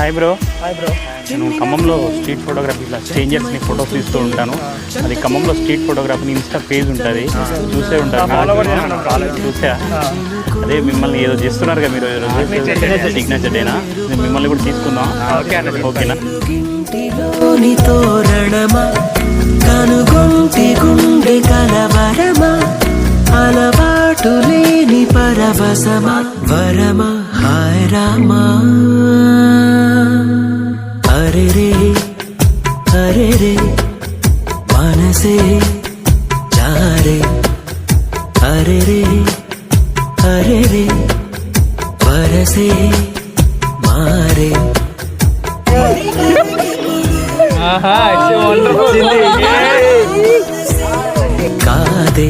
Hi bro. Hi bro. నేను ఖమ్మంలో street photography ఇలా స్ట్రేంజర్స్ని ఫోటోస్ తీస్తూ ఉంటాను. అది ఖమ్మంలో స్ట్రీట్ ఫోటోగ్రఫీ ఇన్స్టా పేజ్ ఉంటుంది, చూసే ఉంటారు. చూసా అదే మిమ్మల్ని ఏదో చేస్తున్నారుగా మీరు సిగ్నేచర్ డేనా, మిమ్మల్ని కూడా తీసుకుందాం. ఓకేనా? అలవాటు లేని పరవశమా వరమా హాయ్ రామా అరే రే మనసే చారే అరే రే వరసే మారే. కాదే